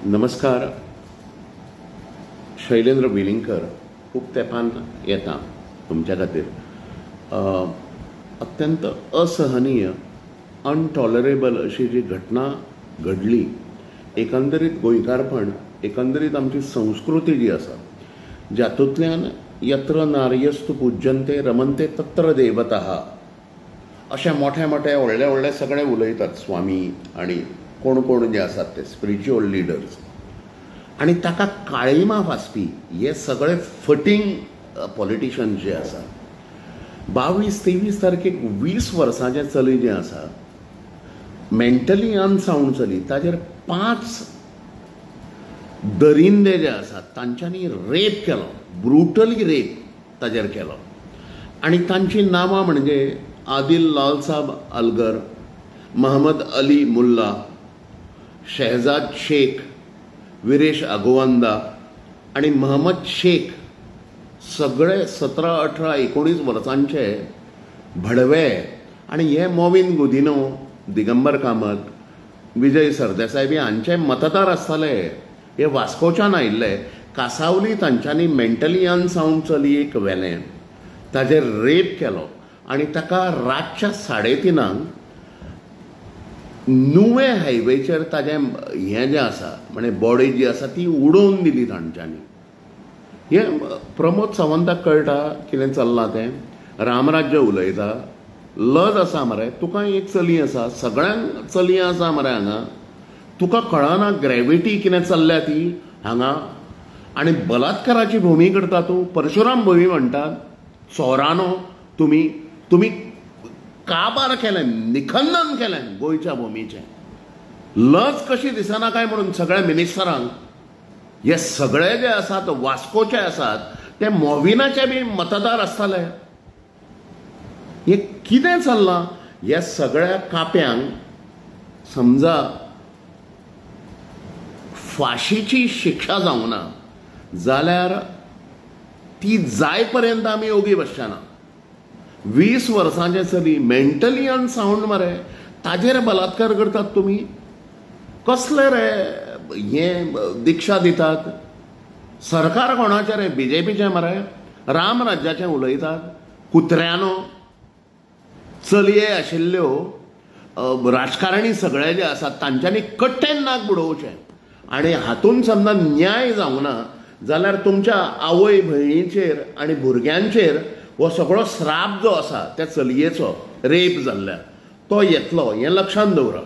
नमस्कार. शैलेंद्र वेलिंगकर खूप तेंपान येता तुमच्या खातीर. अत्यंत असहनीय अनटॉलरेबल अशी जी घटना घडली, एकंदरीत गोंयकारपण, एकंदरीत आमची संस्कृती जी आसा, जातूंतल्यान यत्र नार्यस्तु पूज्यन्ते रमन्ते तत्र देवताः अशा मोठ्या मोठ्या व्हडले व्हडले सगळे उलयतात स्वामी आणि कोण कोण जे आसात ते स्पिरिच्युअल लिडर्स, आणि ताका काळिमा फासपी हे सगळे फटींग पॉलिटिशियन्स जे आसा. 22-23 तारखेक 20 वर्सांचें चली जें आसा, मेंटली अनसाउंड चली, ताजेर 5 दरिंदे जे आसात तांच्यांनी रेप केलो, ब्रुटली रेप ताजेर केलो. आणि तांची नांवां म्हणजे आदिल लालसाब अलगर, महम्मद अली मुल्ला, शहजाद शेख, विरेश अगोवंदा आणि महम्मद शेख, सगळे 17, 18, 19 वर्सांचे भडवे. आणि हे मोविन गुदिनो, दिगंबर कामत, विजय सरदेसाय बी हांचे मतदार आसताले. हे वास्कोच्यान आयिल्ले. कासावली तांच्यांनी मेंटली अनसाउंड चलयेक व्हेलें, ताजेर रेप केलो आणि ताका रातच्या 3:30 नुवे हायवेचेर ताजें हें जें आसा, म्हणजे बॉडी जी आसा ती उडोवन दिली तांच्यांनी. हें प्रमोद सावंताक कळटा कितें चल्लां तें. रामराज्य उलयता, लज आसा मरे. तुका एक चली आसा, सगळ्यांक चलयां आसा मरे हांगा. तुका कळना ग्रॅविटी कितें चल्ल्या ती हांगा. आनी बलात्काराची भुमी करता तूं. परशुराम भुमी म्हणटात. चोरानो तुमी तुमी काबार केलें, निखंदन केलें गोंयच्या भुमीचें. लज कशी दिसना काय म्हणून सगळ्या मिनिस्टरांक. हे सगळे जे आसात वास्कोचे आसात, ते मोविनाचे बी मतदार आसताले. हे कितें चल्लां? ह्या सगळ्या काप्यांक समजा फाशीची शिक्षा जावना जाल्यार ती जाय पर्यंत आमी ओगी बसचेना. 20 वर्सांचे चली, मेंटली अनसाउंड मरे, ताजेर बलात्कार करतात तुमी. कसले रे हे दिक्षा दितात? सरकार कोणाचें रे? बीजेपीचें मरे. राम राज्याचें उलयतात. कुत्र्यानो चलये आशिल्ल्यो राजकारणी सगळे जे आसात तांच्यांनी कट्टेन नाक बुडोवचें. आनी हातूंत समजा न्याय जावना जाल्यार तुमच्या आवय भयणीचेर आनी भुरग्यांचेर हो सगळो श्राप जो आसा त्या चलयेचो रेप जाल्ल्यान तो येतलो. हें लक्षांत दवरा.